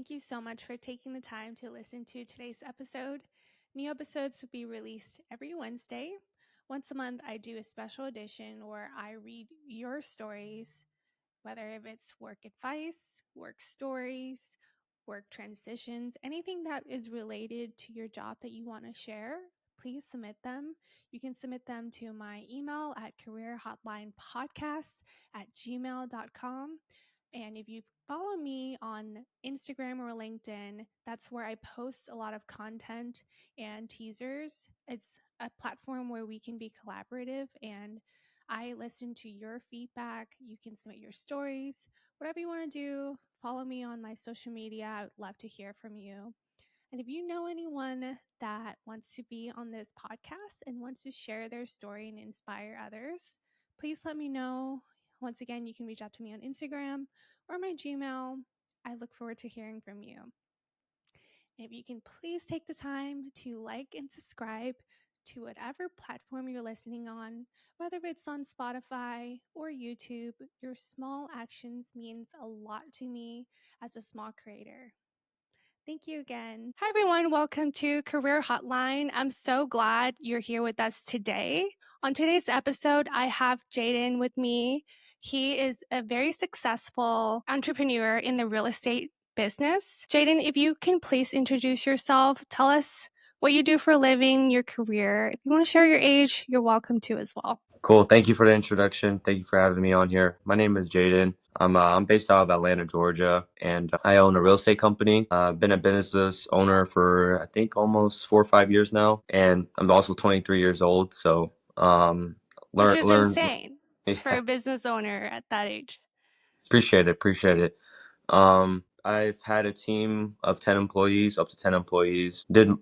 Thank you so much for taking the time to listen to today's episode. New episodes will be released every Wednesday. Once a month, I do a special edition where I read your stories, whether if it's work advice, work stories, work transitions, anything that is related to your job that you want to share. Please submit them. You can submit them to my email at careerhotlinepodcast@gmail.com. And if you follow me on Instagram or LinkedIn, that's where I post a lot of content and teasers. It's a platform where we can be collaborative and I listen to your feedback. You can submit your stories, whatever you want to do. Follow me on my social media. I would love to hear from you. And if you know anyone that wants to be on this podcast and wants to share their story and inspire others, please let me know. Once again, you can reach out to me on Instagram or my Gmail. I look forward to hearing from you. And if you can please take the time to like and subscribe to whatever platform you're listening on, whether it's on Spotify or YouTube, your small actions means a lot to me as a small creator. Thank you again. Hi, everyone. Welcome to Career Hotline. I'm so glad you're here with us today. On today's episode, I have Jaden with me. He is a very successful entrepreneur in the real estate business. Jaden, if you can please introduce yourself, tell us what you do for a living, your career. If you want to share your age, you're welcome to as well. Cool. Thank you for the introduction. Thank you for having me on here. My name is Jaden. I'm based out of Atlanta, Georgia, and I own a real estate company. I've been a business owner for, I think, almost 4 or 5 years now, and I'm also 23 years old. So, Which is learn. insane for a business owner at that age. Appreciate it. I've had a team of 10 employees, up to 10 employees. Did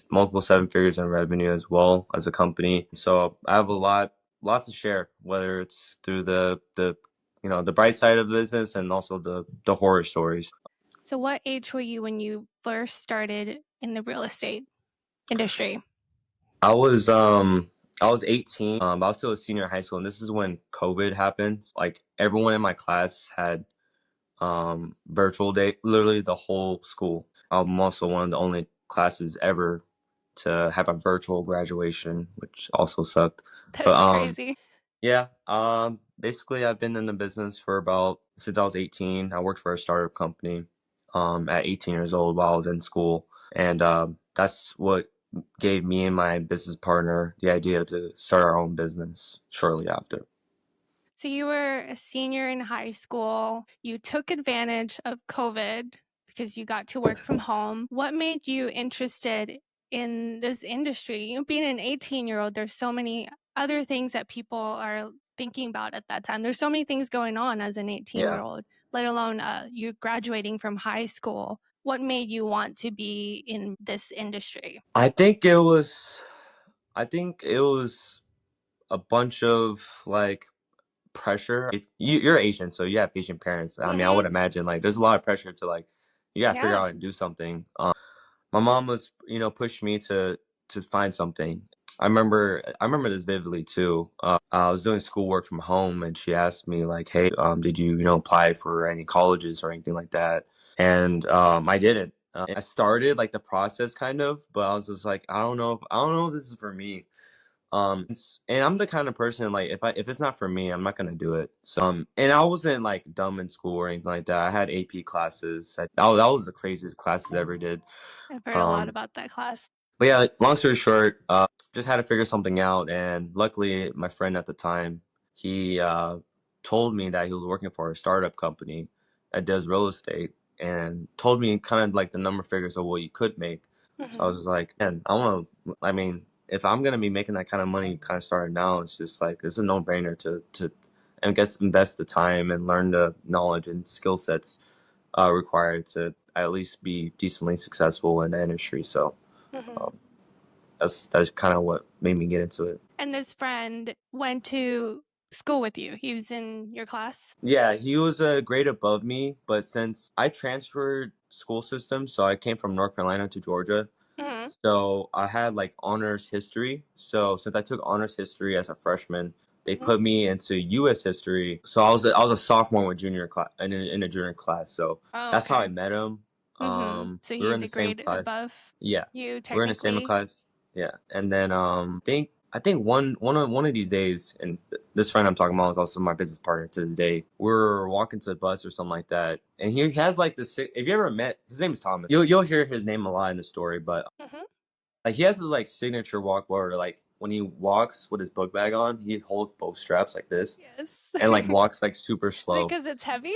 multiple 7 figures in revenue as well as a company. So I have lots to share, whether it's through the bright side of the business and also the horror stories. So what age were you when you first started in the real estate industry? I was 18. I was still a senior in high school, and this is when COVID happened. Like everyone in my class had virtual day, literally the whole school. I'm also one of the only classes ever to have a virtual graduation, which also sucked. That's crazy. Yeah, basically I've been in the business for since I was 18. I worked for a startup company at 18 years old while I was in school, and that's what gave me and my business partner the idea to start our own business shortly after. So you were a senior in high school. You took advantage of COVID because you got to work from home. What made you interested in this industry? You know, being an 18-year-old, there's so many other things that people are thinking about at that time. There's so many things going on as an 18-year-old, let alone you graduating from high school. What made you want to be in this industry? I think it was a bunch of like pressure. If you're Asian, so you have Asian parents. I mean, I would imagine like there's a lot of pressure to like you gotta figure out and do something. My mom was, pushing me to find something. I remember this vividly too. I was doing schoolwork from home, and she asked me like, "Hey, did you apply for any colleges or anything like that?" And I didn't. I started like the process kind of, but I was just like, I don't know if this is for me. And I'm the kind of person like if it's not for me, I'm not gonna do it. So and I wasn't like dumb in school or anything like that. I had AP classes. That was the craziest classes I ever did. I've heard a lot about that class. But yeah, long story short, just had to figure something out. And luckily, my friend at the time, he told me that he was working for a startup company that does real estate, and told me kind of like the number figures of what you could make. So I was just like, man, I mean, if I'm gonna be making that kind of money kind of starting now, it's just like it's a no-brainer to I guess invest the time and learn the knowledge and skill sets required to at least be decently successful in the industry. So that's kind of what made me get into it. And this friend went to school with you. He was in your class? Yeah, he was a grade above me, but since I transferred school systems, so I came from North Carolina to Georgia. So I had like honors history. So since I took honors history as a freshman, they put me into U.S. history. So I was a sophomore with junior class in a junior class. So that's how I met him. So We were he's in a the same grade class. above Yeah, you we were in the same technically. class. Yeah, and then I think one of these days, and this friend I'm talking about is also my business partner to this day. We're walking to the bus or something like that, and he has like this. If you ever met, his name is Thomas. You'll hear his name a lot in the story, but Mhm. like he has this like signature walk where like when he walks with his book bag on, he holds both straps like this Yes. and like walks like super Is it slow. because it's heavy?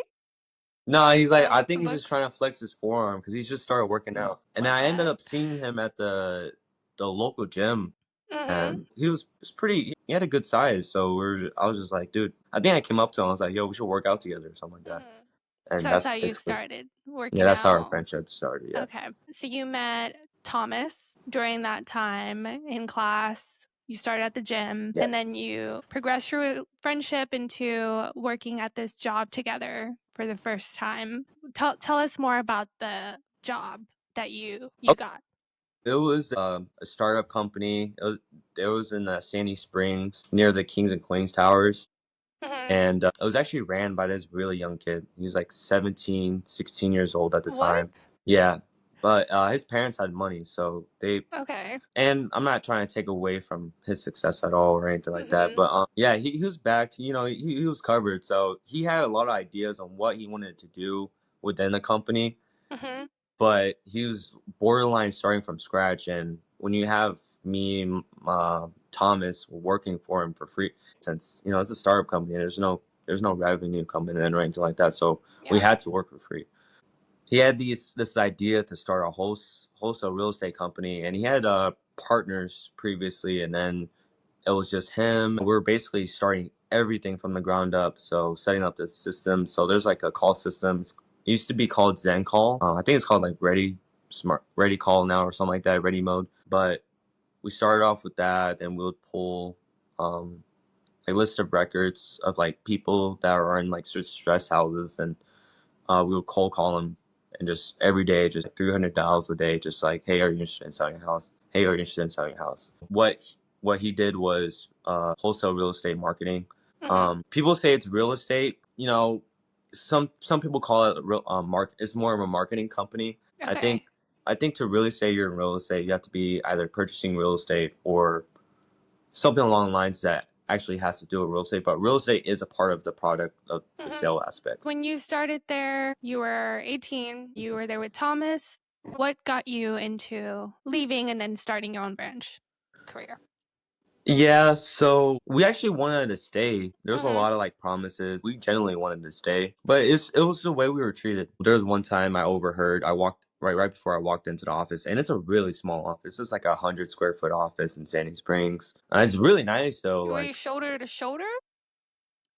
No, he's like I The think he's just books? trying to flex his forearm because he's just started working out, and Love I ended that. up seeing him at the local gym, Mhm. and he was pretty. He had a good size, so I was just like, dude, I think I came up to him. I was like, yo, we should work out together or something like that, Mhm. So and that's that's how you basically started yeah, working that's how our out. friendship started. Yeah. Okay. So you met Thomas during that time in class. You started at the gym Yeah. and then you progressed your friendship into working at this job together for the first time. Tell us more about the job that you got. It was a startup company. It was in Sandy Springs near the Kings and Queens Towers. Mhm. And it was actually ran by this really young kid. He was like 17, 16 years old at the What? time. Yeah. But his parents had money. So Okay. and I'm not trying to take away from his success at all or anything like that. Mhm. But yeah, he was backed. He was covered. So he had a lot of ideas on what he wanted to do within the company, Mhm. but he was borderline starting from scratch. And when you have me and Thomas working for him for free, since it's a startup company, there's no revenue coming in or anything like that, so we Yeah. had to work for free. He had this idea to start a wholesale real estate company, and he had partners previously, and then it was just him. We were basically starting everything from the ground up. So setting up the system. So there's like a call system. It used to be called Zen Call. I think it's called like Ready Call now or something like that, Ready Mode. But we started off with that, and we would pull um, a list of records of like people that are in like stress houses, and we would cold call them, and just every day, just like 300 dials a day, just like, hey, are you interested in selling a house? Hey, are you interested in selling a house? What he did was wholesale real estate marketing. Mhm. People say it's real estate. Some people call it real It's more of a marketing company. I think Okay. I think to really say you're in real estate, you have to be either purchasing real estate or something along the lines that actually has to do with real estate. But real estate is a part of the product of the Mhm. sale aspect. When you started there, you were 18. You were there with Thomas. What got you into leaving and then starting your own branch career? Yeah, so we actually wanted to stay. There was a Mhm. lot of like promises. We genuinely wanted to stay, but it was the way we were treated. There was one time I overheard. I walked right before I walked into the office, and it's a really small office. It's like 100 square foot office in Sandy Springs. It's really nice though, Were you like shoulder to shoulder?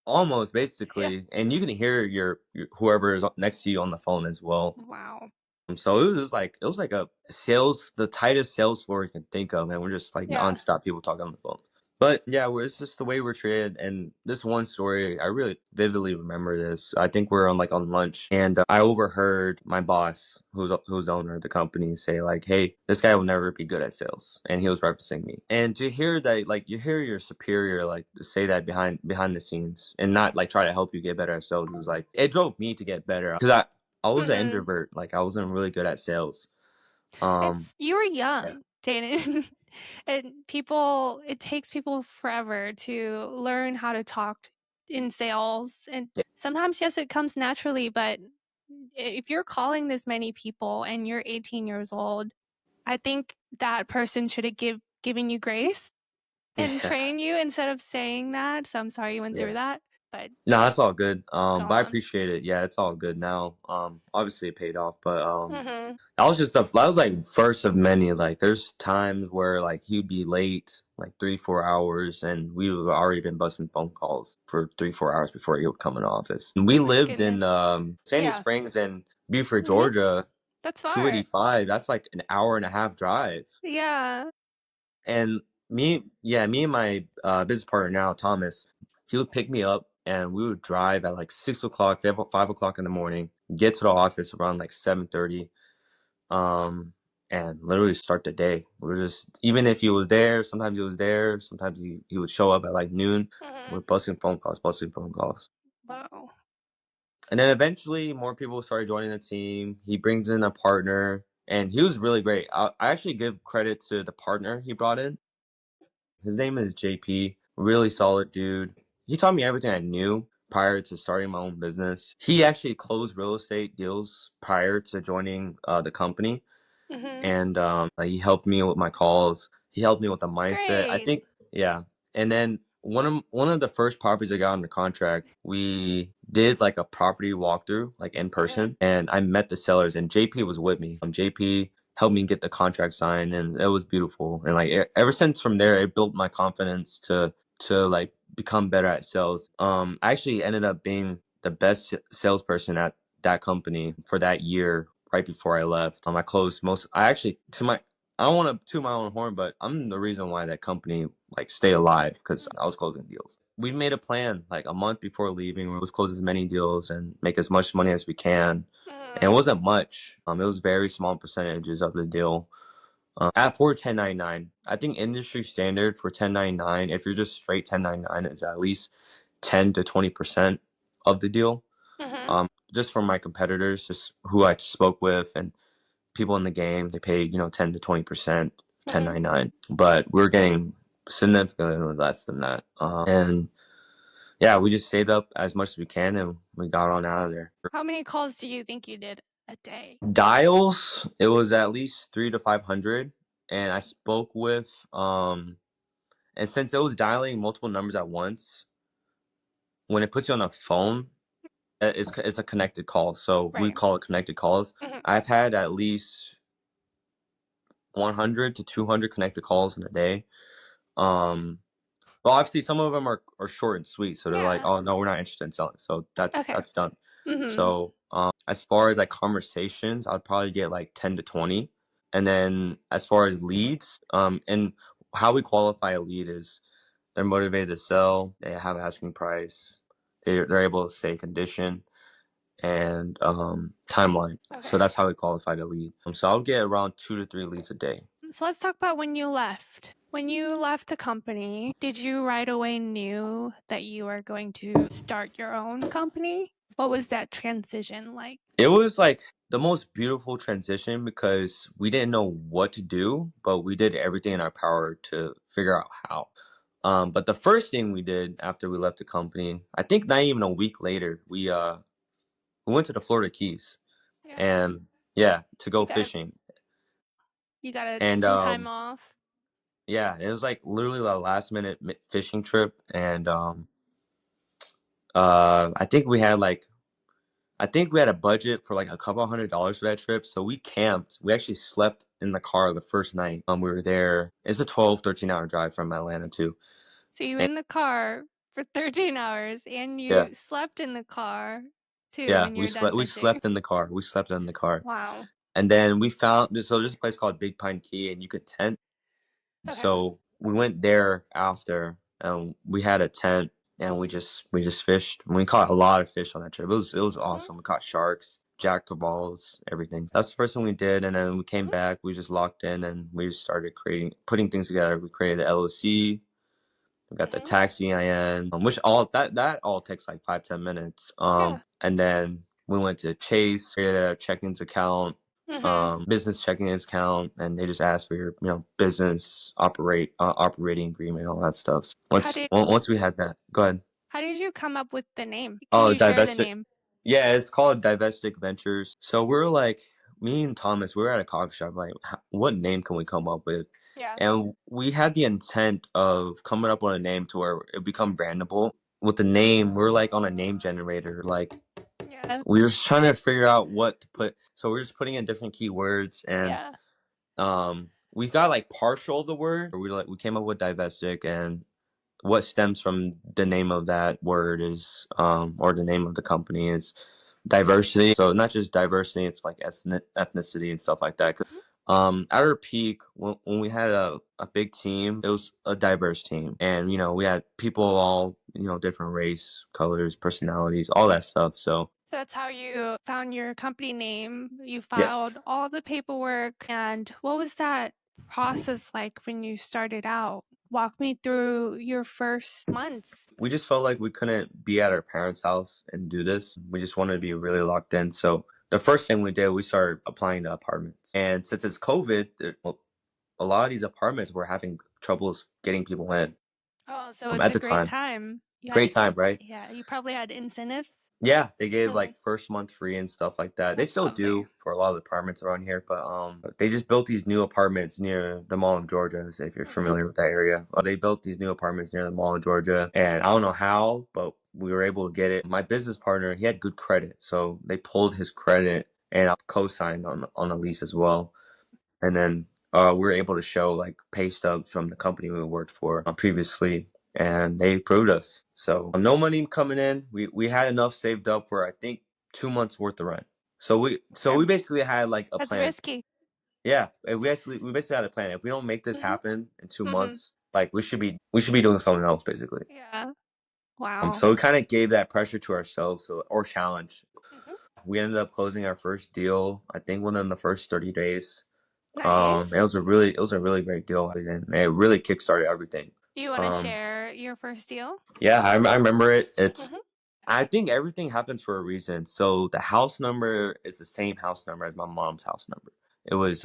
almost Yeah. basically, and you can hear your whoever is next to you on the phone as well. Wow. So it was like the tightest sales floor you can think of, and we're just like Yeah. nonstop people talking on the phone. But yeah, it's just the way we're treated. And this one story, I really vividly remember this. I think we're on lunch, and I overheard my boss, who's the owner of the company, say like, "Hey, this guy will never be good at sales," and he was referencing me. And to hear that, like you hear your superior like say that behind the scenes, and not like try to help you get better at sales, was like it drove me to get better because I was an Mhm. introvert. Like I wasn't really good at sales. You were Yeah. young, Jaden. And it takes people forever to learn how to talk in sales. And Yeah. sometimes, yes, it comes naturally, but if you're calling this many people and you're 18 years old, I think that person should have given you grace and Yeah. train you instead of saying that. So I'm sorry you went through Yeah. that, but No, that's all good. go But I on. appreciate it. Yeah, it's all good now. Obviously it paid off, but Mhm. that was like first of many. Like there's times where like he'd be late like 3, 4 hours, and we would have already been busting phone calls for 3, 4 hours before he would come in the office. And we Oh my lived in goodness. Sandy Yeah. Springs and Buford, Mhm. Georgia, That's far. 285. That's like an hour and a half drive. Yeah. And me and my business partner now, Thomas, he would pick me up and we would drive at like 6 o'clock, 5 o'clock in the morning, get to the office around like 7:30, um, and literally start the day. We were just even if he was there, sometimes he would show up at like noon. We're Mhm. busting phone calls. Wow. And then eventually more people started joining the team. He brings in a partner, and he was really great. I actually give credit to the partner he brought in. His name is JP, really solid dude. He taught me everything I knew prior to starting my own business. He actually closed real estate deals prior to joining the company. And he helped me with my calls. He helped me with the mindset. I think, yeah. And then one of the first properties I got under contract, we did like a property walkthrough, like in person, and I met the sellers, and JP was with me. JP helped me get the contract signed, and it was beautiful. And like ever since from there, it built my confidence to like become better at sales. I actually ended up being the best salesperson at that company for that year right before I left. I closed most. I actually I don't want to toot my own horn, but I'm the reason why that company like stayed alive because I was closing deals. We made a plan like a month before leaving. We was close as many deals and make as much money as we can. And it wasn't much. It was very small percentages of the deal. For 1099, I think industry standard for 1099, if you're just straight 1099, is at least 10 to 20% of the deal. Just from my competitors, just who I spoke with and people in the game, they pay 10 to 20% 1099, but we're getting significantly less than that. And yeah, we just saved up as much as we can and we got on out of there. How many calls do you think you did a day? Dials, it was at least 300 to 500, and I spoke with and since it was dialing multiple numbers at once, when it puts you on a phone, it's a connected call, so we call it connected calls. I've had at least 100 to 200 connected calls in a day. Well, obviously some of them are short and sweet, so they're like, oh no, we're not interested in selling, so that's done. So as far as like conversations, I'd probably get like 10 to 20. And then as far as leads, and how we qualify a lead is they're motivated to sell, they have an asking price, they're able to say condition and timeline. So that's how we qualify the lead. So I'll get around 2 to 3 leads a day. So let's talk about when you left. When you left the company, did you right away knew that you were going to start your own company? What was that transition like? It was like the most beautiful transition because we didn't know what to do, but we did everything in our power to figure out how. But the first thing we did after we left the company, I think not even a week later, we went to the Florida Keys, and to go fishing. You got And some time off. yeah, it was like literally a last minute fishing trip, and I think we had a budget for like a couple $100 for that trip. So we camped. We actually slept in the car the first night. We were there. It's a 12, 13-hour drive from Atlanta too. So you were in the car for 13 hours and Yeah. you slept in the car too Yeah, when you're done we fishing. slept in the car. We slept in the car. Wow. And then we found there's a place called Big Pine Key, and you could tent. So we went there after, and we had a tent, and we just fished. And we caught a lot of fish on that trip. It was awesome. We caught sharks, jack balls, everything. That's the first thing we did, and then we came back. We just locked in, and we just started putting things together. We created the LLC. We got the taxi IN, which that all takes like 5-10 minutes. And then we went to Chase, created a checkings account, business checking account, and they just asked for your business operating agreement, all that stuff. So once we had that, go ahead. How did you come up with the name? Can you share the name? Yeah, it's called Divestic Ventures. So we're like, me and Thomas, we were at a coffee shop, like, what name can we come up with? Yeah. And we had the intent of coming up with a name to where it become brandable. With the name, we're like on a name generator. Like, we were just trying to figure out what to put. So we're just putting in different keywords, and we got like partial of the word. We came up with divestic, and what stems from the name of that word is or the name of the company is diversity. So not just diversity, it's like ethnicity and stuff like that. At our peak, when we had a big team, it was a diverse team, and we had people all different race, colors, personalities, all that stuff. So that's how you found your company name. You filed all the paperwork. And what was that process like when you started out? Walk me through your first months. We just felt like we couldn't be at our parents' house and do this. We just wanted to be really locked in. So the first thing we did, we started applying to apartments. And since it's COVID, a lot of these apartments were having troubles getting people in Oh, so it's at a the great time. time. You Great had, time, right? yeah, you probably had incentives. Yeah, they gave like first month free and stuff like that. They That's still lovely. do for a lot of the apartments around here, but they just built these new apartments near the Mall of Georgia, if you're familiar with that area. They built these new apartments near the Mall of Georgia, and I don't know how, but we were able to get it. My business partner, he had good credit, so they pulled his credit and I co-signed on the lease as well. And then we were able to show like pay stubs from the company we worked for previously, and they approved us. So no money coming in. We had enough saved up for I think 2 months worth of rent. So we basically had like a That's plan. risky. Yeah, we basically had a plan. If we don't make this happen in two Mm-hmm. months, like we should be doing something else basically. Yeah. Wow. So we kind of gave that pressure to ourselves, or challenge. Mhm. We ended up closing our first deal, I think within the first 30 days. Nice. It was a really great deal, and it really kickstarted everything. Do you want to Um, share your first deal? yeah, I remember it. Mm-hmm. I think everything happens for a reason. So the house number is the same house number as my mom's house number. It was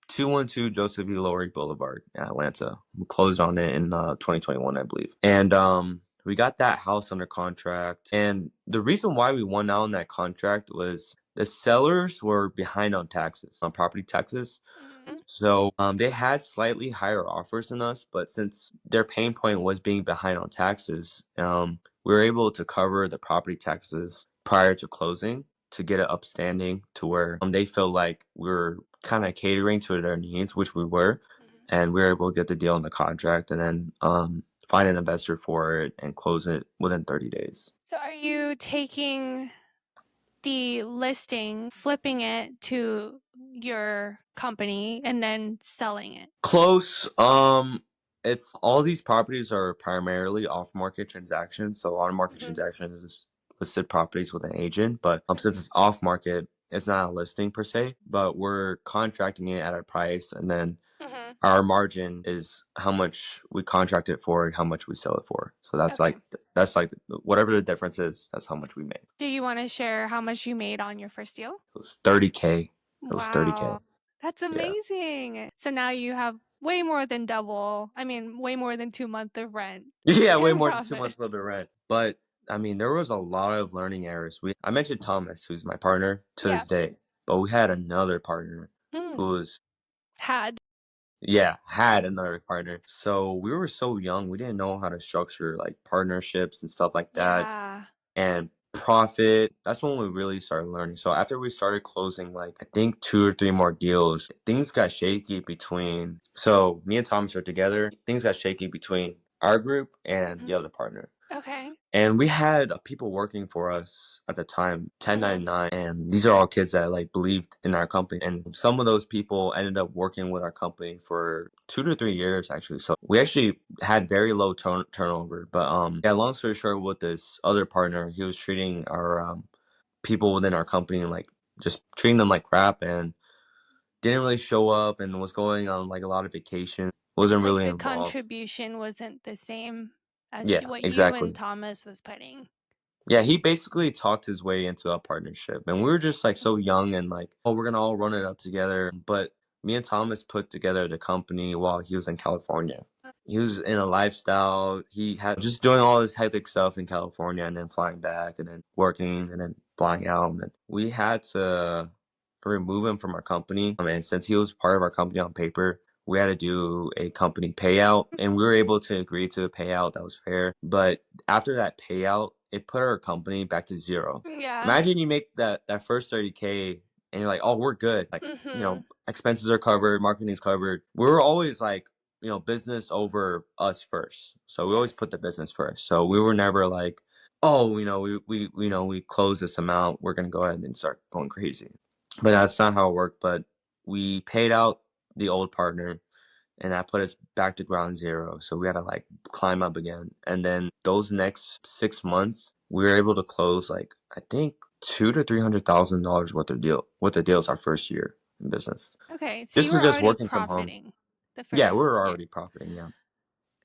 212 Joseph E. Lowery Boulevard in Atlanta. We closed on it in 2021, I believe. And we got that house under contract. And the reason why we won out on that contract was the sellers were behind on taxes, on property taxes. So they had slightly higher offers than us, but since their pain point was being behind on taxes, we were able to cover the property taxes prior to closing to get it upstanding to where they feel like we were kind of catering to their needs, which we were, and we were able to get the deal in the contract and then find an investor for it and close it within 30 days. So are you taking the listing, flipping it to your company, and then selling it? Close. It's all these properties are primarily off-market transactions. So on-market transactions is listed properties with an agent, but since it's off-market, it's not a listing per se, but we're contracting it at a price, and then our margin is how much we contract it for and how much we sell it for. So that's like whatever the difference is, that's how much we made. Do you want to share how much you made on your first deal? It was 30K. It was 30K. Wow. That's Yeah. amazing. So now you have way more than double. I mean, way more than 2 months of rent. Yeah, way in more than 2 profit. months worth of rent. But I mean, there was a lot of learning errors. I mentioned Thomas, who's my partner to Yeah. this day, but we had another partner who was Had. had another partner. So we were so young, we didn't know how to structure like partnerships and stuff like that. Yeah. And profit. That's when we really started learning. So after we started closing like I think 2 or 3 more deals, things got shaky between. So me and Thomas are together. Things got shaky between our group and the other partner. Okay. And we had people working for us at the time, 1099, and these are all kids that like believed in our company. And some of those people ended up working with our company for 2 to 3 years actually. So we actually had very low turnover. But yeah, long story short, with this other partner, he was treating our people within our company like just treating them like crap and didn't really show up and was going on like a lot of vacation. Wasn't Like really the involved. contribution wasn't the same as Yeah, what you and exactly. Thomas was putting. Yeah, he basically talked his way into a partnership. And we were just like so young and like, oh, we're gonna all run it up together. But me and Thomas put together the company while he was in California. He was in a lifestyle. He had just doing all this hectic stuff in California and then flying back and then working and then flying out. And then we had to remove him from our company. And since he was part of our company on paper, we had to do a company payout, and we were able to agree to a payout that was fair. But after that payout, it put our company back to zero. Yeah. Imagine you make that first 30K and you're like, oh, we're good. Like, expenses are covered, marketing's covered. We were always like, business over us first. So we always put the business first. So we were never like, oh, we close this amount, we're gonna go ahead and start going crazy. But that's not how it worked. But we paid out the old partner, and that put us back to ground zero. So we had to like climb up again. And then those next 6 months, we were able to close like I think $200,000 to $300,000 worth of deals our first year in business. Okay, so This you is were just already working from home. profiting the Yeah, we first were year. already profiting. Yeah.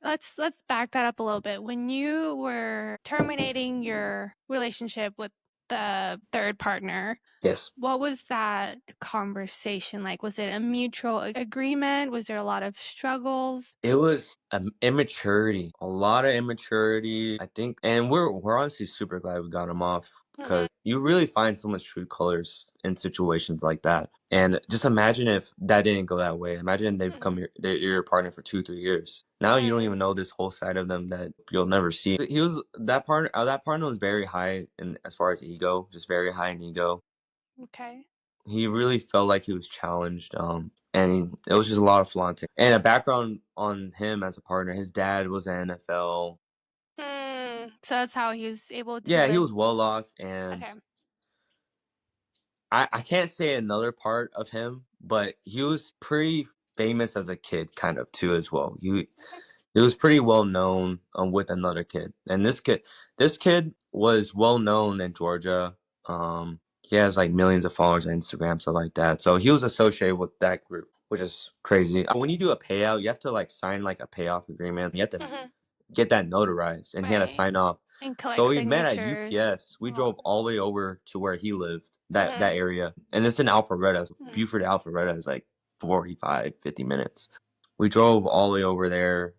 Let's back that up a little bit. When you were terminating your relationship with the third partner, Yes. what was that conversation like? Was it a mutual agreement? Was there a lot of struggles? It was immaturity, a lot of immaturity, I think, and we're honestly super glad we got him off because you really find someone's true colors in situations like that. And just imagine if that didn't go that way. Imagine they become your partner for 2-3 years. Now you don't even know this whole side of them that you'll never see. He was that partner. That partner was very high in as far as ego, just very high in ego. Okay. He really felt like he was challenged, and it was just a lot of flaunting. And a background on him as a partner, his dad was an NFL. So that's how he was able to Yeah, he live. was well off, and Okay. I can't say another part of him, but he was pretty famous as a kid, kind of too as well. He was pretty well known with another kid, and this kid was well known in Georgia. He has like millions of followers on Instagram, stuff like that. So he was associated with that group, which is crazy. When you do a payout, you have to like sign like a payoff agreement. You have to get that notarized, and he had to Right. sign off. And So collect we met at signatures. UPS. We Oh. drove all the way over to where he lived, that area, and it's in Alpharetta. Buford, Alpharetta is like 45, 50 minutes. We drove all the way over there.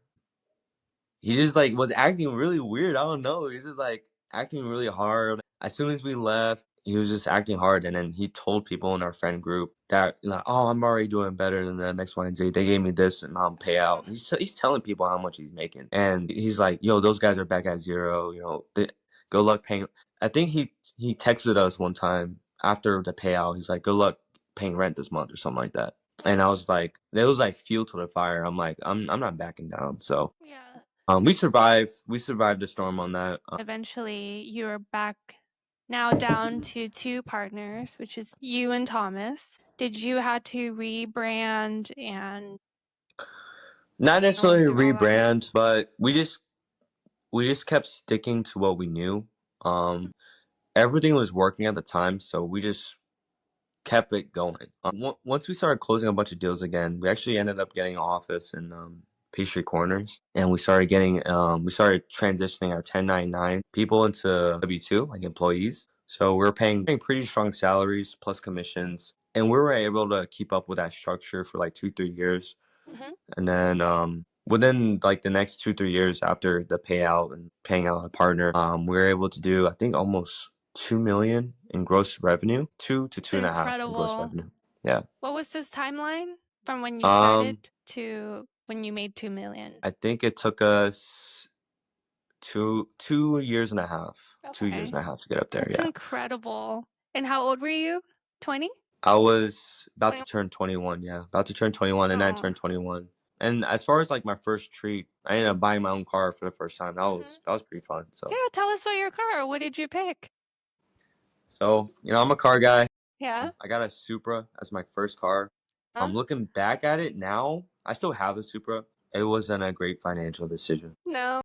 He just like was acting really weird. I don't know. He's just like acting really hard. As soon as we left, he was just acting hard, and then he told people in our friend group that like, oh, I'm already doing better than the next one. They gave me this amount payout. He's telling people how much he's making, and he's like, yo, those guys are back at zero. Good luck paying. I think he texted us one time after the payout. He's like, good luck paying rent this month or something like that. And I was like, it was like fuel to the fire. I'm like, I'm not backing down. So Yeah. we survived. We survived the storm on that. Eventually, you were back now down to two partners, which is you and Thomas. Did you have to rebrand and Not necessarily do all that? rebrand, but we just kept sticking to what we knew. Everything was working at the time, so we just kept it going. Once we started closing a bunch of deals again, we actually ended up getting an office in Peachtree Corners, and we started transitioning our 1099 people into W-2, like employees. So we were paying pretty strong salaries plus commissions, and we were able to keep up with that structure for like 2-3 years. And then within like the next 2-3 years after the payout and paying out a partner, we were able to do I think almost 2 million in gross revenue, 2 to 2.5 in gross Incredible. revenue. Yeah. What was this timeline from when you Um, started to when you made 2 million? I think it took us two years and a half, 2 years Okay. and a half to get up there. That's Yeah. incredible. And how old were you? 20? I was about to turn 21. Yeah, about to turn 21, and then I Oh. turned 21. And as far as like my first treat, I ended up buying my own car for the first time. That was pretty fun. So Yeah, tell us about your car. What did you pick? I'm a car guy. Yeah. I got a Supra as my first car. Looking back at it now, I still have a Supra. It wasn't a great financial decision. No.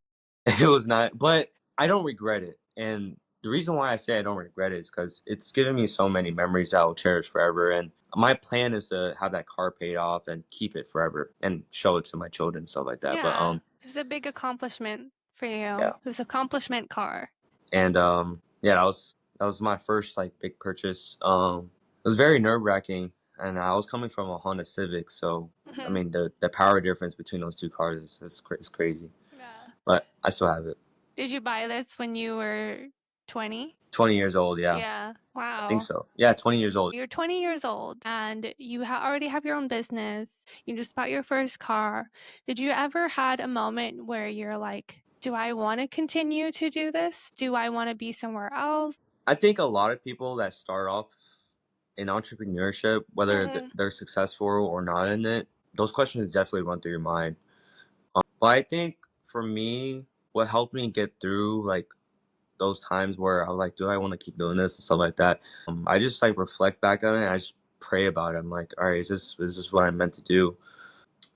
It was not, but I don't regret it. And the reason why I say I don't regret it is because it's given me so many memories that I'll cherish forever. And my plan is to have that car paid off and keep it forever and show it to my children, stuff like that. But Yeah. It was a big accomplishment for you. yeah, It was an accomplishment car. and yeah, that was my first like big purchase. It was very nerve wracking, and I was coming from a Honda Civic, so I mean the power difference between those two cars is crazy. Yeah. But I still have it. Did you buy this when you were 20? 20 years old, yeah. Yeah. I think Wow. so. Yeah, 20 years old. You're 20 years old and you already have your own business. You just bought your first car. Did you ever had a moment where you're like, do I want to continue to do this? Do I want to be somewhere else? I think a lot of people that start off in entrepreneurship, whether they're successful or not in it, those questions definitely run through your mind. But I think for me, what helped me get through like those times where I was like, do I want to keep doing this and stuff like that? I just like reflect back on it. And I just pray about it. I'm like, all right, is this what I'm meant to do?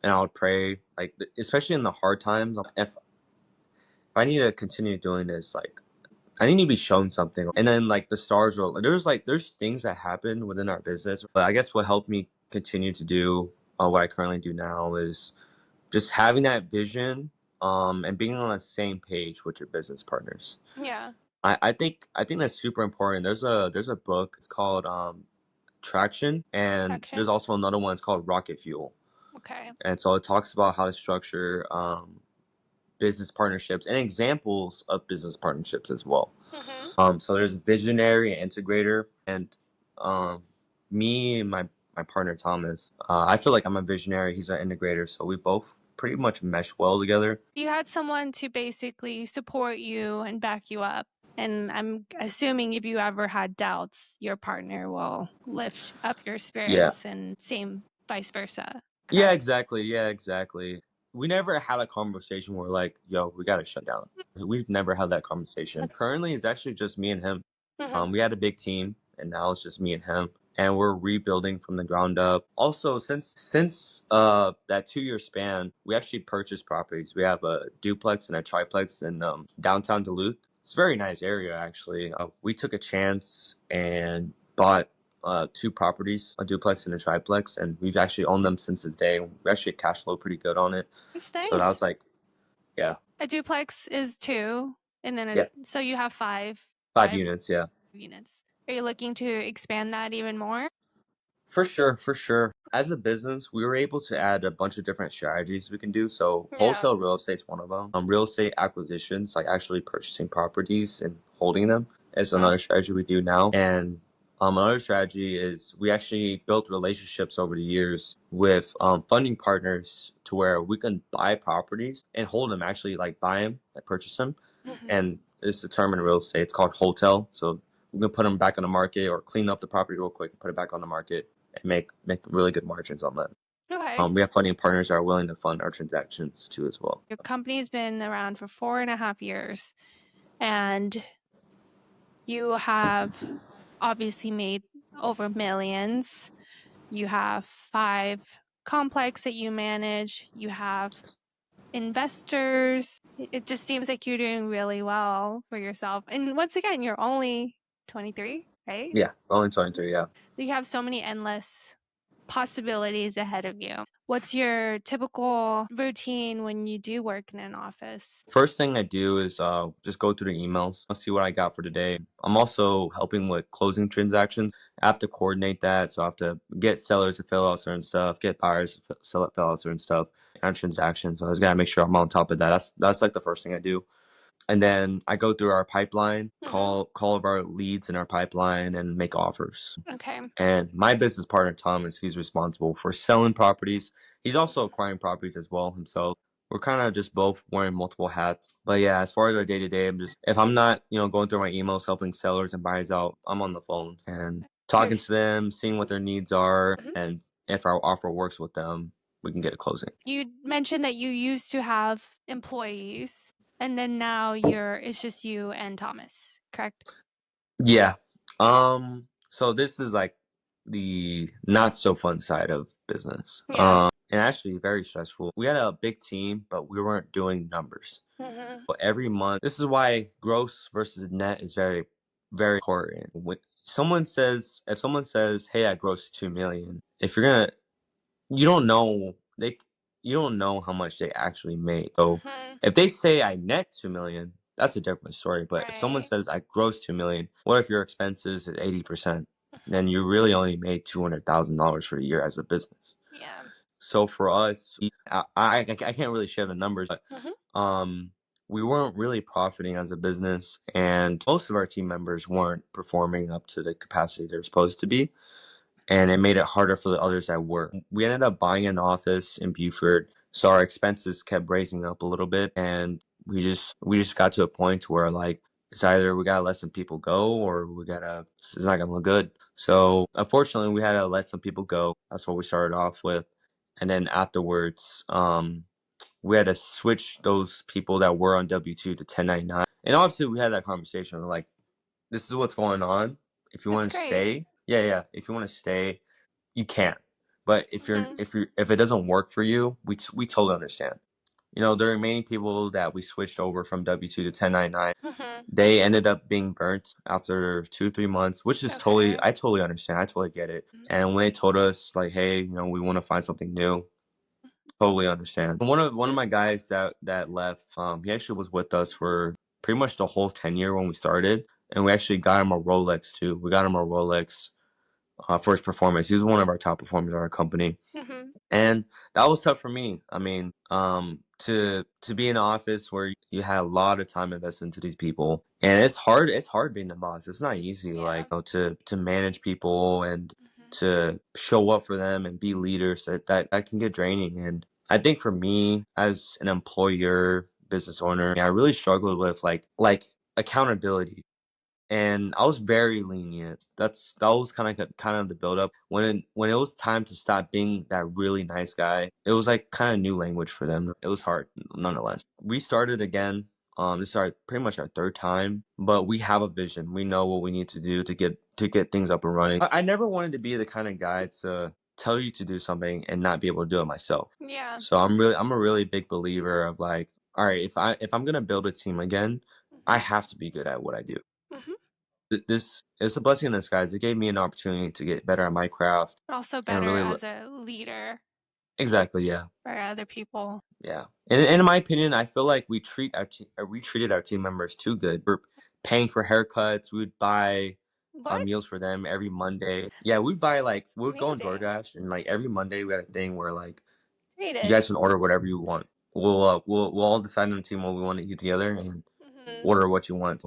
And I would pray, like especially in the hard times. If I need to continue doing this, like I need to be shown something. And then like the stars roll. There's things that happen within our business. But I guess what helped me continue to do what I currently do now is just having that vision and being on the same page with your business partners. Yeah. I think that's super important. There's a book. It's called Traction, and there's Action. also another one. It's called Rocket Fuel, Okay. and so it talks about how to structure business partnerships and examples of business partnerships as well. So there's visionary and integrator, and um, me and my partner Thomas. I feel like I'm a visionary. He's an integrator, so we both pretty much mesh well together. You had someone to basically support you and back you up. And I'm assuming if you ever had doubts, your partner will lift up your Yeah. spirits and same vice versa. Yeah, Correct? exactly. Yeah, exactly. We never had a conversation where like, yo, we gotta shut down. We've never had that conversation. Currently, it's actually just me and him. We had a big team, and now it's just me and him, and we're rebuilding from the ground up. Also, since that 2 year span, we actually purchased properties. We have a duplex and a triplex in downtown Duluth. It's a very nice area, actually. We took a chance and bought 2 properties, a duplex and a triplex, and we've actually owned them since this day. We actually cash flow pretty good on it. It's So that nice. was like, yeah, A duplex is 2, and then yeah, so you have 5 5 units, yeah. units. Are you looking to expand that even more? For sure, for sure. As a business, we were able to add a bunch of different strategies we can do. So Yeah. wholesale real estate's one of them. Real estate acquisitions, like actually purchasing properties and holding them, is another strategy we do now. And another strategy is we actually built relationships over the years with funding partners to where we can buy properties and hold them, actually like buy them, like purchase them. And it's a term in real estate. It's called wholesale. So we can put them back on the market or clean up the property real quick and put it back on the market and make really good margins on that. Okay. We have funding partners that are willing to fund our transactions too as well. Your company's been around for 4.5 years, and you have obviously made over millions. You have 5 complex that you manage. You have investors. It just seems like you're doing really well for yourself. And once again, you're only 23, right? Yeah, only 23, yeah. You have so many endless possibilities ahead of you. What's your typical routine when you do work in an office? First thing I do is just go through the emails. I'll see what I got for today. I'm also helping with closing transactions. I have to coordinate that, so I have to get sellers to fill out certain stuff, get buyers to fill out certain stuff, and transactions. So I just gotta make sure I'm on top of that. That's like the first thing I do. And then I go through our pipeline, call of our leads in our pipeline, and make offers. Okay. And my business partner Thomas, he's responsible for selling properties. He's also acquiring properties as well himself. We're kind of just both wearing multiple hats. But yeah, as far as our day to day, I'm just, if I'm not, going through my emails, helping sellers and buyers out, I'm on the phones and talking to them, seeing what their needs are, and if our offer works with them, we can get a closing. You mentioned that you used to have employees, and then now it's just you and Thomas, correct? Yeah. So this is like the not so fun side of business. Yeah. And actually very stressful. We had a big team, but we weren't doing numbers. But every month, this is why gross versus net is very, very important. When if someone says, "Hey, I grossed 2 million," if you're gonna, you don't know you don't know how much they actually made. So if they say I net 2 million, that's a different story. But if someone says I gross 2 million, what if your expenses at 80%? Then you really only made $200,000 for a year as a business. Yeah. So for us, I can't really share the numbers, but we weren't really profiting as a business, and most of our team members weren't performing up to the capacity they're supposed to be. And it made it harder for the others that were. We ended up buying an office in Buford, so our expenses kept raising up a little bit, and we just got to a point where like it's either we gotta let some people go or it's not gonna look good. So unfortunately, we had to let some people go. That's what we started off with, and then afterwards, we had to switch those people that were on W-2 to 1099. And obviously, we had that conversation. We're like, this is what's going on. If you want to stay, yeah. If you want to stay, you can. But if it doesn't work for you, we totally understand. The remaining people that we switched over from W-2 to 1099, they ended up being burnt after 2-3 months, which is I totally understand. I totally get it. And when they told us like, hey, we want to find something new, Totally understand. One of my guys that left, he actually was with us for pretty much the whole tenure when we started, and we actually got him a Rolex too. We got him a Rolex for his performance. He was one of our top performers at our company. And that was tough for me. I mean, to be in an office where you had a lot of time invested into these people, and it's hard. It's hard being the boss. It's not easy, like to manage people and to show up for them and be leaders. That can get draining. And I think for me as an employer, business owner, I really struggled with like accountability, and I was very lenient. That was kind of the buildup. When it was time to stop being that really nice guy, it was like kind of new language for them. It was hard, nonetheless. We started again. This is our pretty much our third time, but we have a vision. We know what we need to do to get things up and running. I never wanted to be the kind of guy to tell you to do something and not be able to do it myself. So I'm a really big believer of like, all right, if I'm gonna build a team again, I have to be good at what I do. This is a blessing in disguise. It gave me an opportunity to get better at my craft But also and better really as a leader exactly, yeah, for other people. yeah. And in my opinion, I feel like we treated our team members too good. We're paying for haircuts. We would buy What? meals for them every Monday. Yeah, we'd buy like we would go on Amazing. DoorDash, and like every Monday we had a thing where like you Creative. guys can order whatever you want. We'll all decide on the team what we want to eat together and order what you want.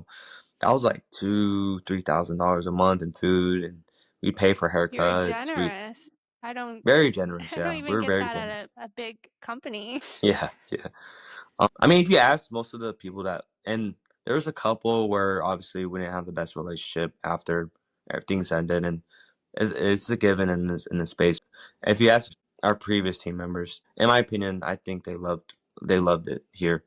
That was like $2,000-3,000 a month in food, and we pay for You're haircuts. We generous. I don't very generous, I don't yeah. even We're get very that generous. at a big company. Yeah, yeah. I mean, if you ask most of the people that, and there's a couple where obviously we didn't have the best relationship after everything's ended, and it's a given in this space. If you ask our previous team members, in my opinion, I think they loved it here.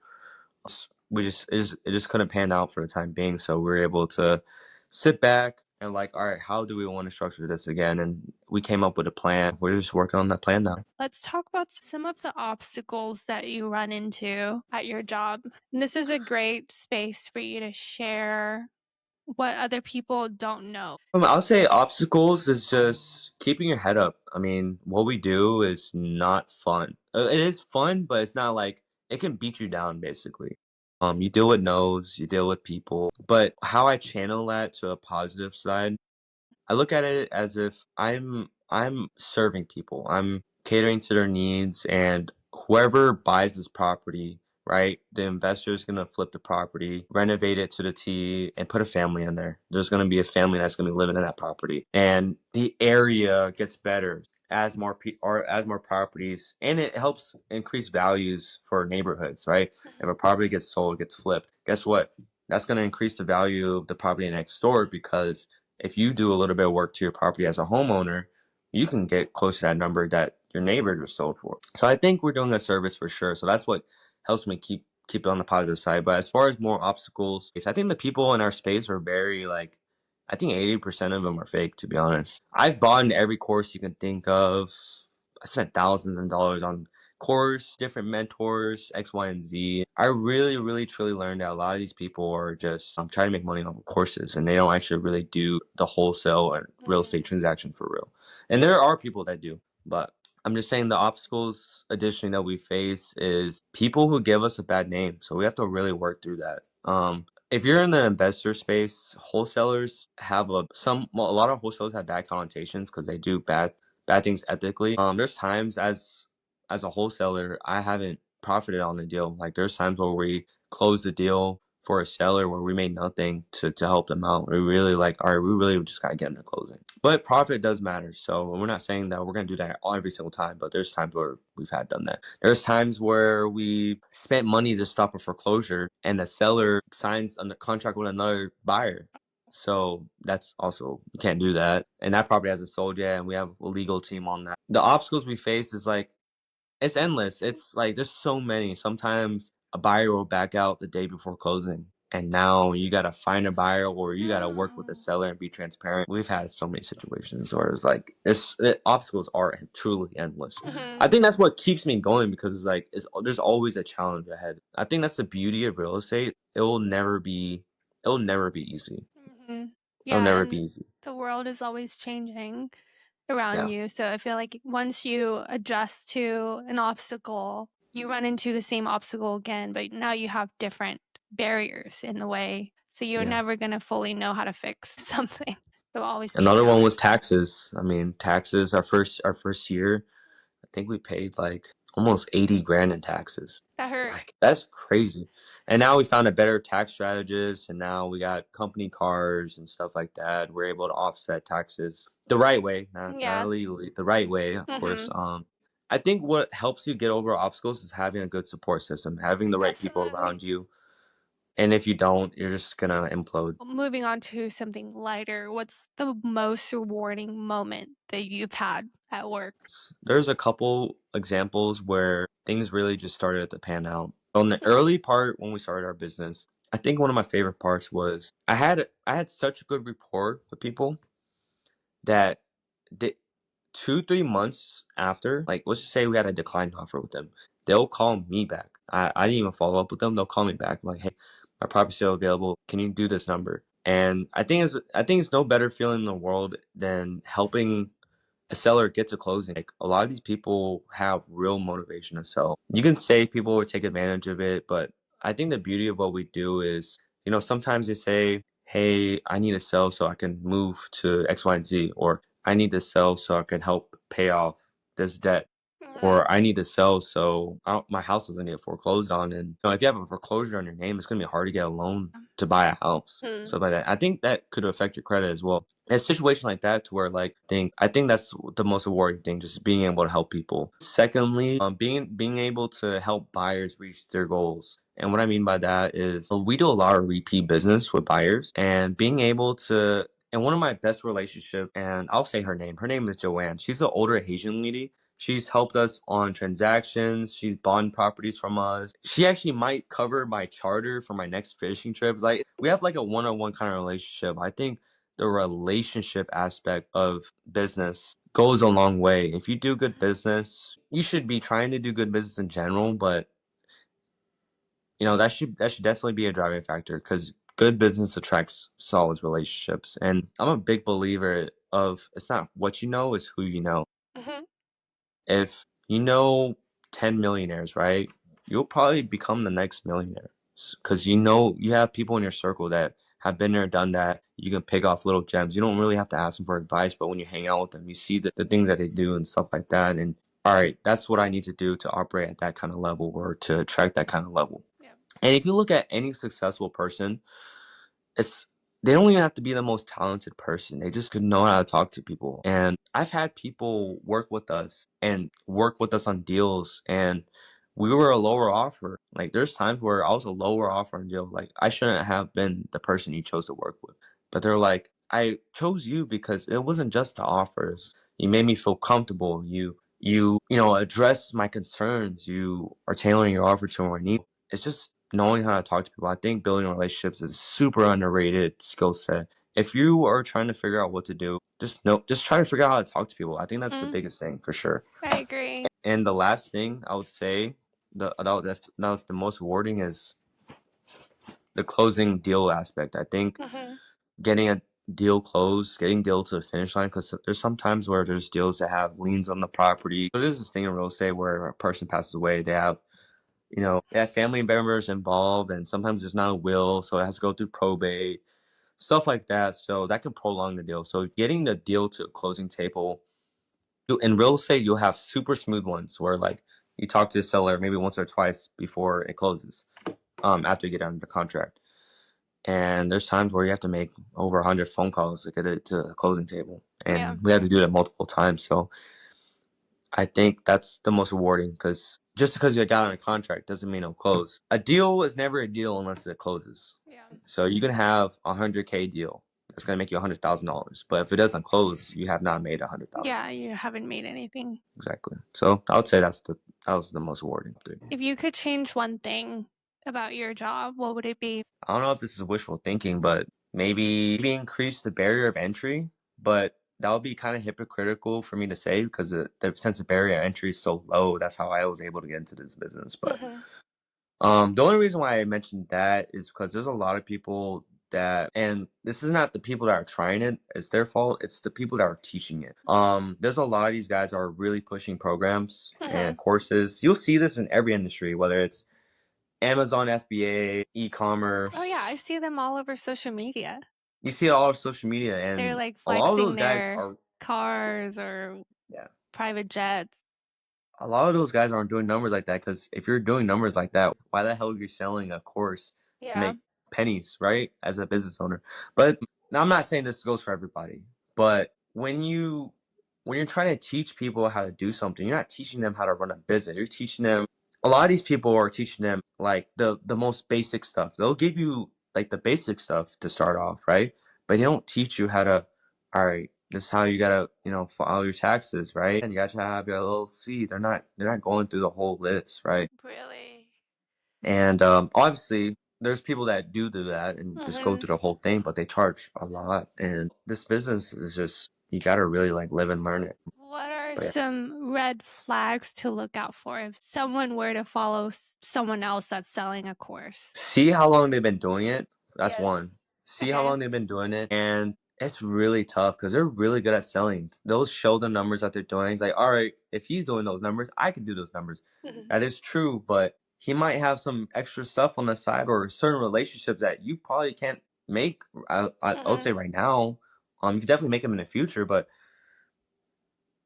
It just couldn't pan out for the time being, so we were able to sit back and like, all right, how do we want to structure this again? And we came up with a plan. We're just working on that plan now. Let's talk about some of the obstacles that you run into at your job. And this is a great space for you to share what other people don't know. I'll say obstacles is just keeping your head up. I mean, what we do is not fun. It is fun, but it's not like it can beat you down basically. You deal with no's, you deal with people, but how I channel that to a positive side, I look at it as if I'm serving people. I'm catering to their needs, and whoever buys this property, right? The investor is gonna flip the property, renovate it to the T, and put a family in there. There's gonna be a family that's gonna be living in that property, and the area gets better as or as more properties, and it helps increase values for neighborhoods, right? If a property gets sold, gets flipped, guess what? That's gonna increase the value of the property next door because if you do a little bit of work to your property as a homeowner, you can get close to that number that your neighbors are sold for. So I think we're doing a service for sure. So that's what helps me keep it on the positive side. But as far as more obstacles, I think the people in our space are very like I think 80% of them are fake, to be honest. I've bought in every course you can think of. I spent thousands of dollars on course, different mentors, X, Y, and Z. I really, really, truly learned that a lot of these people are just trying to make money off of courses, and they don't actually really do the wholesale and real estate transaction for real. And there are people that do, but I'm just saying the obstacles additionally that we face is people who give us a bad name. So we have to really work through that. If you're in the investor space, wholesalers have a lot of wholesalers have bad connotations because they do bad things ethically. There's times as a wholesaler, I haven't profited on the deal. Like there's times where we closed the deal for a seller where we made nothing to help them out. We really like, all right, we really just gotta get them to closing. But profit does matter. So we're not saying that we're gonna do that every single time, but there's times where we've had done that. There's times where we spent money to stop a foreclosure and the seller signs on the contract with another buyer. So that's also you can't do that. And that property hasn't sold yet, and we have a legal team on that. The obstacles we face is like it's endless. It's like there's so many. Sometimes a buyer will back out the day before closing, and now you gotta find a buyer or you gotta work with the seller and be transparent. We've had so many situations where it's like obstacles are truly endless. I think that's what keeps me going because it's like there's always a challenge ahead. I think that's the beauty of real estate. It'll never be easy. Mm-hmm. It'll Yeah, never be and easy. the world is always changing. around you. So I feel like once you adjust to an obstacle, you run into the same obstacle again, but now you have different barriers in the way. So you're never going to fully know how to fix something. It will always be Another one was taxes. I mean, taxes, our first year, I think we paid like almost 80 grand in taxes. That hurt. Like, that's crazy. And now we found a better tax strategist, and now we got company cars and stuff like that. We're able to offset taxes the right way, not illegally, the right way, of course. I think what helps you get over obstacles is having a good support system, having the right people around you. And if you don't, you're just gonna implode. Moving on to something lighter, what's the most rewarding moment that you've had at work? There's a couple examples where things really just started to pan out. On the early part when we started our business, I think one of my favorite parts was I had such a good rapport with people that they, 2-3 months after, like let's just say we had a decline offer with them, they'll call me back. I didn't even follow up with them. They'll call me back like, hey, my property's still available. Can you do this number? And I think it's no better feeling in the world than helping a seller get to closing. Like a lot of these people have real motivation to sell. You can say people would take advantage of it, but I think the beauty of what we do is, sometimes they say, hey, I need to sell so I can move to X, Y, and Z, or I need to sell so I can help pay off this debt, or I need to sell so my house doesn't get foreclosed on. And if you have a foreclosure on your name, it's going to be hard to get a loan to buy a house, stuff like that. I think that could affect your credit as well. In a situation like that, to where like I think that's the most rewarding thing, just being able to help people. Secondly, being able to help buyers reach their goals. And what I mean by that is we do a lot of repeat business with buyers, and being able to, and one of my best relationship, and I'll say her name. Her name is Joanne. She's an older Haitian lady. She's helped us on transactions. She's bought properties from us. She actually might cover my charter for my next fishing trips. Like we have like a one-on-one kind of relationship. I think the relationship aspect of business goes a long way. If you do good business, you should be trying to do good business in general, but that should definitely be a driving factor, because good business attracts solid relationships. And I'm a big believer of, it's not what you know, it's who you know. If you know 10 millionaires, right, you'll probably become the next millionaire, because you have people in your circle that have been there, done that. You can pick off little gems. You don't really have to ask them for advice, but when you hang out with them, you see the things that they do and stuff like that. And all right, that's what I need to do to operate at that kind of level, or to attract that kind of level. And if you look at any successful person, it's they don't even have to be the most talented person. They just could know how to talk to people. And I've had people work with us on deals, and we were a lower offer. Like there's times where I was a lower offer on deal. Like I shouldn't have been the person you chose to work with. But they're like, I chose you because it wasn't just the offers. You made me feel comfortable. You address my concerns. You are tailoring your offer to my needs. It's just knowing how to talk to people. I think building relationships is a super underrated skill set. If you are trying to figure out what to do, just try to figure out how to talk to people. I think that's the biggest thing for sure. I agree. And the last thing I would say, that was the most rewarding, is the closing deal aspect. I think getting a deal closed, getting deal to the finish line, because there's some times where there's deals that have liens on the property. So there's this thing in real estate where a person passes away, they have family members involved, and sometimes there's not a will, so it has to go through probate, stuff like that. So that can prolong the deal. So getting the deal to a closing table, in real estate, you'll have super smooth ones where like you talk to the seller maybe once or twice before it closes, after you get under contract. And there's times where you have to make over 100 phone calls to get it to a closing table, and we had to do that multiple times. So I think that's the most rewarding, because just because you got on a contract doesn't mean it'll close. A deal is never a deal unless it closes. So you can have a 100K deal that's gonna make you $100,000, but if it doesn't close, you have not made 100,000. Yeah, you haven't made anything. Exactly. So I would say that was the most rewarding thing. If you could change one thing about your job, what would it be? I don't know if this is wishful thinking, but maybe increase the barrier of entry. But that would be kind of hypocritical for me to say, because since the barrier of entry is so low, that's how I was able to get into this business. But the only reason why I mentioned that is because there's a lot of people that, and this is not the people that are trying it, it's their fault, it's the people that are teaching it. There's a lot of these guys are really pushing programs and courses. You'll see this in every industry, whether it's Amazon FBA, e-commerce. Oh yeah, I see them all over social media. You see it all over social media, They're and like a lot of flexing those guys their are, cars or yeah, private jets. a lot of those guys aren't doing numbers like that, because if you're doing numbers like that, why the hell are you selling a course to make pennies, right? As a business owner. But now, I'm not saying this goes for everybody, but when you're trying to teach people how to do something, you're not teaching them how to run a business. You're teaching them, a lot of these people are teaching them like the most basic stuff. They'll give you like the basic stuff to start off, right? But they don't teach you how to, all right, this is how you gotta, file your taxes, right? And you gotta have your LLC. They're not going through the whole list, right? Really? And obviously, there's people that do that and just go through the whole thing, but they charge a lot. And this business is just, you gotta really like live and learn it. What are But yeah. some red flags to look out for if someone were to follow someone else that's selling a course? See how long they've been doing it. That's Yes. one. See how Okay. long they've been doing it. And it's really tough because they're really good at selling. Those show the numbers that they're doing. It's like, all right, if he's doing those numbers, I can do those numbers. That is true, but he might have some extra stuff on the side or certain relationships that you probably can't make. I would say right now. You can definitely make them in the future, but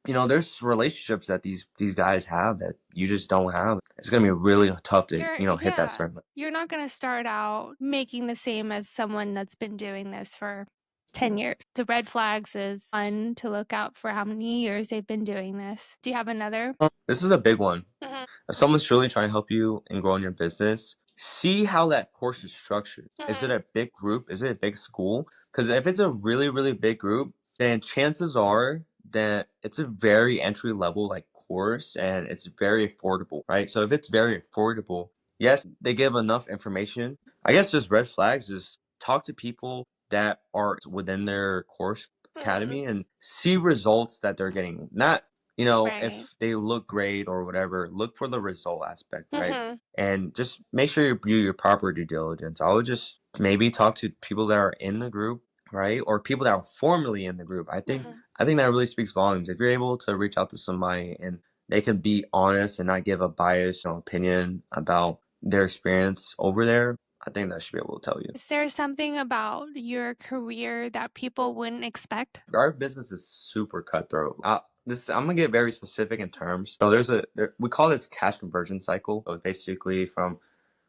there's relationships that these guys have that you just don't have. It's gonna be really tough to hit that certain. You're not going to start out making the same as someone that's been doing this for 10 years. The red flags is one to look out for how many years they've been doing this. Do you have another? This is a big one. If someone's truly trying to help you and grow in your business, see how that course is structured. Is it a big group? Is it a big school? Because if it's a really, really big group, then chances are that it's a very entry level like course and it's very affordable, right? So if it's very affordable, yes, they give enough information. I guess just red flags, just talk to people that are within their course academy and see results that they're getting. Not if they look great or whatever, look for the result aspect, right? And just make sure you do your proper due diligence. I would just maybe talk to people that are in the group, right? Or people that are formerly in the group. I think that really speaks volumes. If you're able to reach out to somebody and they can be honest and not give a biased opinion about their experience over there, I think that should be able to tell you. Is there something about your career that people wouldn't expect? Our business is super cutthroat. I'm gonna get very specific in terms. So we call this cash conversion cycle. So it's basically from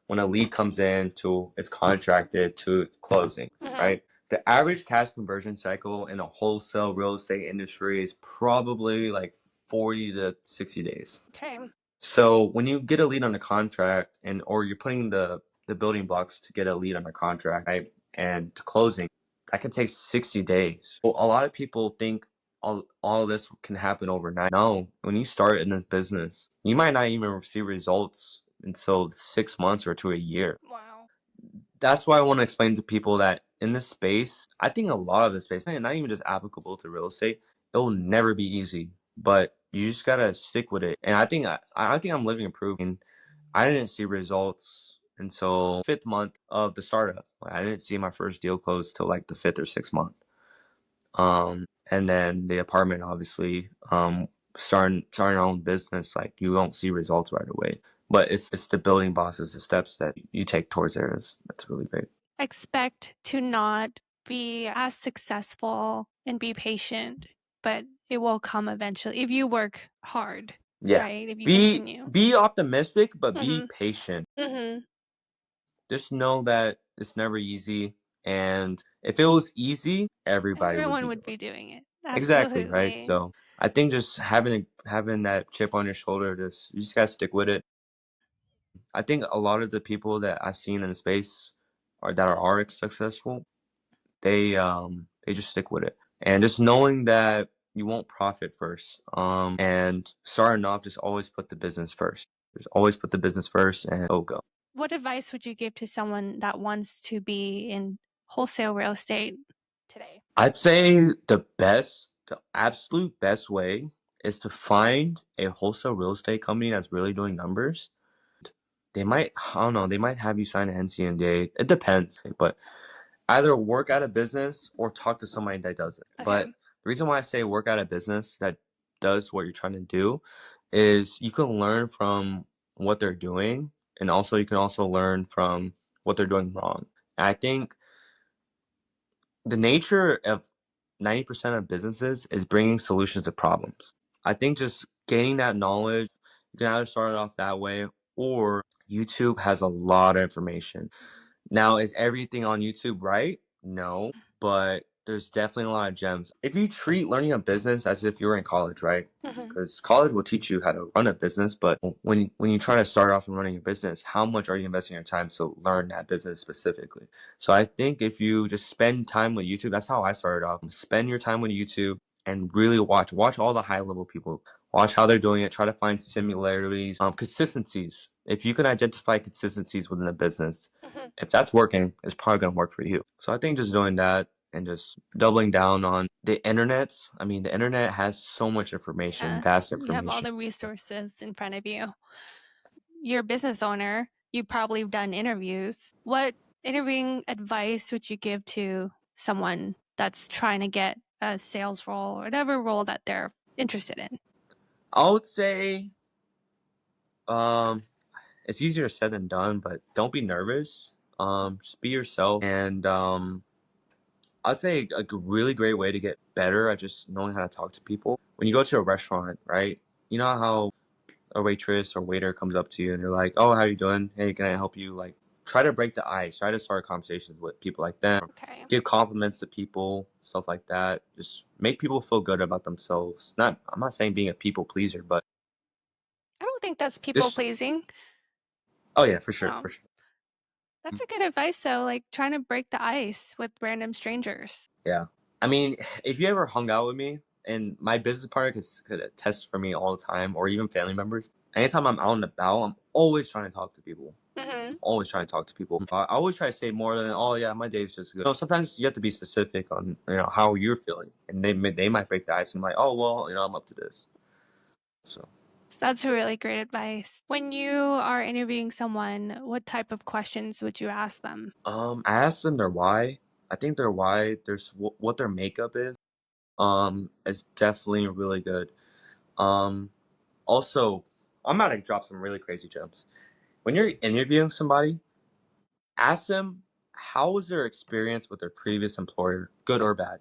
when a lead comes in to it's contracted to closing, right? The average cash conversion cycle in a wholesale real estate industry is probably like 40 to 60 days. Okay. So when you get a lead on a contract or you're putting the building blocks to get a lead on a contract, right? And to closing, that can take 60 days. Well, a lot of people think all of this can happen overnight. No, when you start in this business, you might not even see results until 6 months or to a year. Wow. That's why I want to explain to people that in this space, I think a lot of this space, not even just applicable to real estate, it will never be easy, but you just gotta stick with it. And I think I'm living proof. And I didn't see results until fifth month of the startup. I didn't see my first deal close till like the fifth or sixth month. And then the apartment, obviously, starting our own business, like you won't see results right away. But it's the building blocks, it's the steps that you take towards there that's really big. Expect to not be as successful and be patient, but it will come eventually if you work hard. Yeah. Right? If you continue. Be optimistic, but be patient. Mm-hmm. Just know that it's never easy. And if it was easy, Everyone would be doing it. exactly, right? Absolutely. So I think just having that chip on your shoulder, you just gotta stick with it. I think a lot of the people that I've seen in the space that are successful, they just stick with it. And just knowing that you won't profit first. And starting off, just always put the business first. Just always put the business first and go. What advice would you give to someone that wants to be in wholesale real estate today? I'd say the absolute best way is to find a wholesale real estate company that's really doing numbers. I don't know, they might have you sign an NCNDA. It depends, but either work at a business or talk to somebody that does it. Okay. But the reason why I say work at a business that does what you're trying to do is you can learn from what they're doing, and also you can also learn from what they're doing wrong. And I think the nature of 90% of businesses is bringing solutions to problems. I think just gaining that knowledge, you can either start it off that way, or YouTube has a lot of information. Now, is everything on YouTube right? No, but there's definitely a lot of gems. If you treat learning a business as if you were in college, right? Because college will teach you how to run a business, but when you try to start off in running a business, how much are you investing your time to learn that business specifically? So I think if you just spend time with YouTube, that's how I started off. Spend your time with YouTube and really watch all the high level people. Watch how they're doing it. Try to find similarities, consistencies. If you can identify consistencies within a business, if that's working, it's probably going to work for you. So I think just doing that and just doubling down on the internet. I mean, the internet has so much information, vast You have all information. the resources in front of you. You're a business owner. You've probably done interviews. What interviewing advice would you give to someone that's trying to get a sales role or whatever role that they're interested in? I would say it's easier said than done, but don't be nervous. Just be yourself. And I'd say a really great way to get better at just knowing how to talk to people. When you go to a restaurant, right? You know how a waitress or waiter comes up to you and they're like, "Oh, how you doing? Hey, can I help you?" Like, try to break the ice. Try to start conversations with people like them. Okay. Give compliments to people, stuff like that. Just make people feel good about themselves. I'm not saying being a people pleaser, but I don't think that's people just, pleasing. oh yeah, for sure, No. for sure. That's a good advice though, like trying to break the ice with random strangers. Yeah. I mean, if you ever hung out with me, and my business partner could attest for me all the time, or even family members, anytime I'm out and about, I'm always trying to talk to people. Always trying to talk to people. I always try to say more than, "Oh yeah, my day's just good." Sometimes you have to be specific on how you're feeling, and they might break the ice and like, "Oh well, I'm up to this." So That's a really great advice. When you are interviewing someone, what type of questions would you ask them? I asked them their why. I think their why, there's what their makeup is definitely really good. Um, Also, I'm about to drop some really crazy gems. When you're interviewing somebody, ask them how was their experience with their previous employer, good or bad,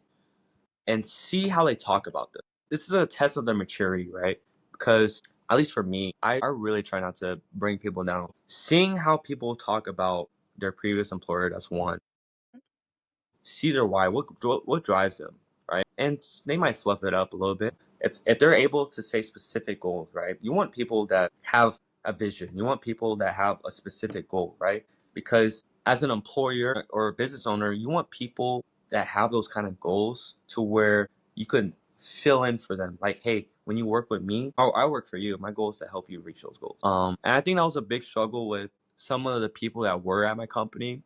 and see how they talk about them. This is a test of their maturity, right? Because at least for me, I really try not to bring people down. Seeing how people talk about their previous employer, that's one. See their why, what drives them, right? And they might fluff it up a little bit. It's if they're able to say specific goals, right? You want people that have a vision. You want people that have a specific goal, right? Because as an employer or a business owner, you want people that have those kind of goals to where you could fill in for them. Like, hey, when you work with me, I work for you. My goal is to help you reach those goals. And I think that was a big struggle with some of the people that were at my company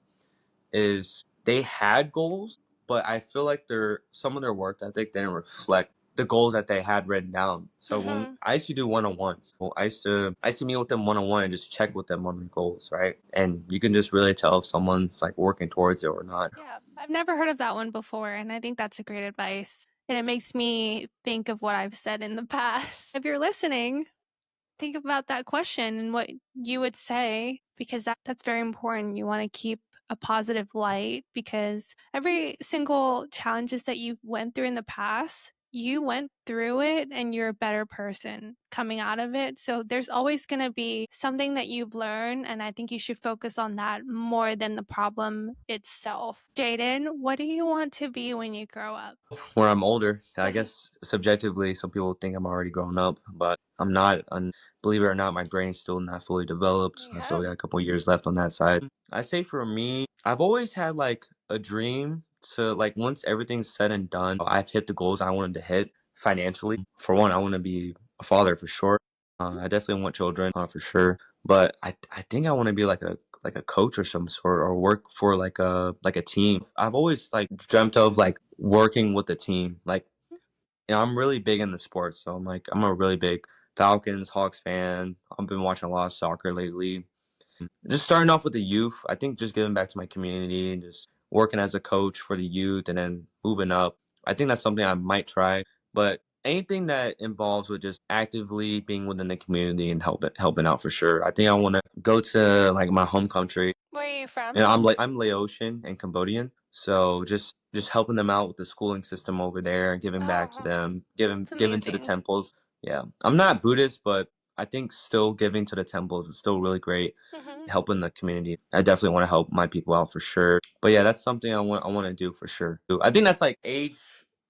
is they had goals, but I feel like some of their work ethic didn't reflect the goals that they had written down. So when I used to do one-on-ones, well, I used to meet with them one-on-one and just check with them on their goals, right? And you can just really tell if someone's like working towards it or not. Yeah, I've never heard of that one before, and I think that's a great advice. And it makes me think of what I've said in the past. If you're listening, think about that question and what you would say, because that's very important. You want to keep a positive light, because every single challenges that you went through in the past, you went through it and you're a better person coming out of it. So there's always going to be something that you've learned, and I think you should focus on that more than the problem itself. Jaden, what do you want to be when you grow up? When I'm older, I guess subjectively, some people think I'm already grown up, but I'm not. And believe it or not, my brain's still not fully developed. I still got a couple years left on that side. I say for me, I've always had like a dream to like once everything's said and done, I've hit the goals I wanted to hit financially. For one, I want to be a father for sure. I definitely want children for sure. But I think I want to be like a coach or some sort, or work for like a team. I've always like dreamt of like working with a team. Like, I'm really big into sports, so I'm a really big Falcons, Hawks fan. I've been watching a lot of soccer lately. Just starting off with the youth, I think just giving back to my community and just working as a coach for the youth and then moving up. I think that's something I might try. But anything that involves with just actively being within the community and helping out for sure. I think I want to go to like my home country. Where are you from? Yeah, I'm Laotian and Cambodian, so just helping them out with the schooling system over there and giving back to Oh, them, it's giving to the amazing. temples. Yeah, I'm not Buddhist, but I think still giving to the temples is still really great. Hmm. Helping the community, I definitely want to help my people out for sure. But yeah, that's something I want to do for sure. I think that's like age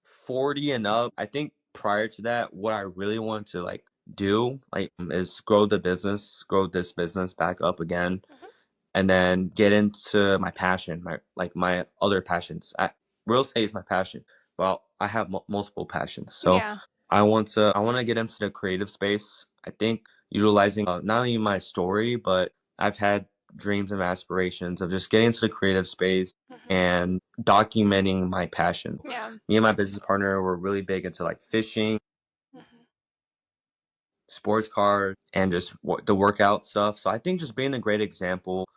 40 and up. I think prior to that, what I really want to like do like is grow this business back up again Hmm. and then get into my passion, my other passions. Real estate is my passion. Well, I have multiple passions, so Yeah. I want to get into the creative space. I think utilizing not only my story, but I've had dreams and aspirations of just getting into the creative space Hmm. and documenting my passion. Yeah. Me and my business partner were really big into like fishing, Hmm. sports cars, and just the workout stuff. So I think just being a great example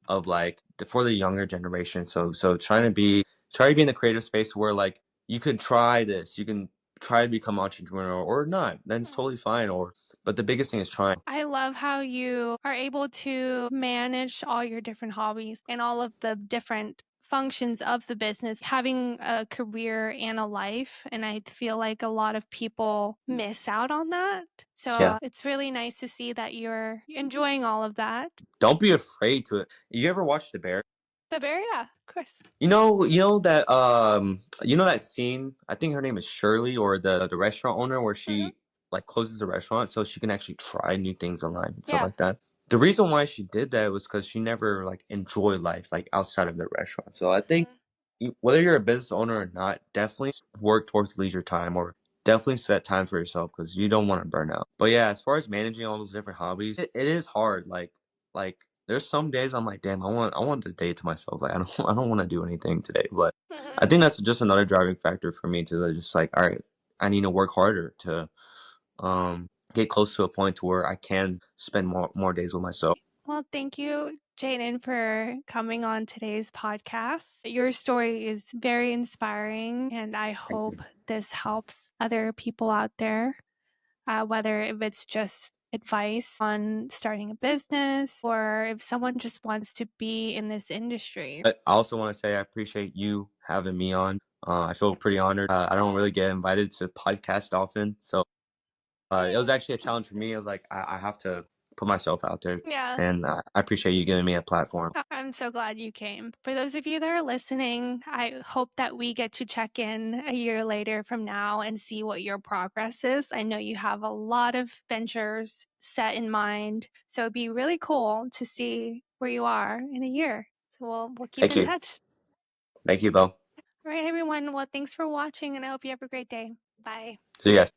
of like for the younger generation. So try to be in the creative space where like you can try this, you can try to become entrepreneur or not. That's totally fine. Or but the biggest thing is trying. I love how you are able to manage all your different hobbies and all of the different functions of the business, having a career and a life. And I feel like a lot of people miss out on that. Yeah. So it's really nice to see that you're enjoying all of that. Don't be afraid to it. You ever watch The Bear? The bear, yeah, of course. You know that scene. I think her name is Shirley, or the restaurant owner, where Hmm. she like closes the restaurant so she can actually try new things online and stuff Yeah. like that. The reason why she did that was because she never like enjoyed life like outside of the restaurant. So I think Hmm. whether you're a business owner or not, definitely work towards leisure time or definitely set time for yourself because you don't want to burn out. But yeah, as far as managing all those different hobbies, it is hard. Like there's some days I'm like, damn, I want the day to myself. Like I don't want to do anything today. But Hmm. I think that's just another driving factor for me to just like, all right, I need to work harder to get close to a point to where I can spend more days with myself. Well, thank you, Jaden, for coming on today's podcast. Your story is very inspiring, and I Thank you. hope this helps other people out there, whether if it's just advice on starting a business or if someone just wants to be in this industry. But I also want to say I appreciate you having me on. I feel pretty honored. I don't really get invited to podcast often, so it was Yay. actually a challenge for me. I was like, I have to put myself out there, Yeah. and I appreciate you giving me a platform. I'm so glad you came. For those of you that are listening, I hope that we get to check in a year later from now and see what your progress is. I know you have a lot of ventures set in mind, so it'd be really cool to see where you are in a year. So we'll keep Thank in you. touch. Thank you, Bo. All right, everyone. Well, thanks for watching, and I hope you have a great day. Bye. See you guys.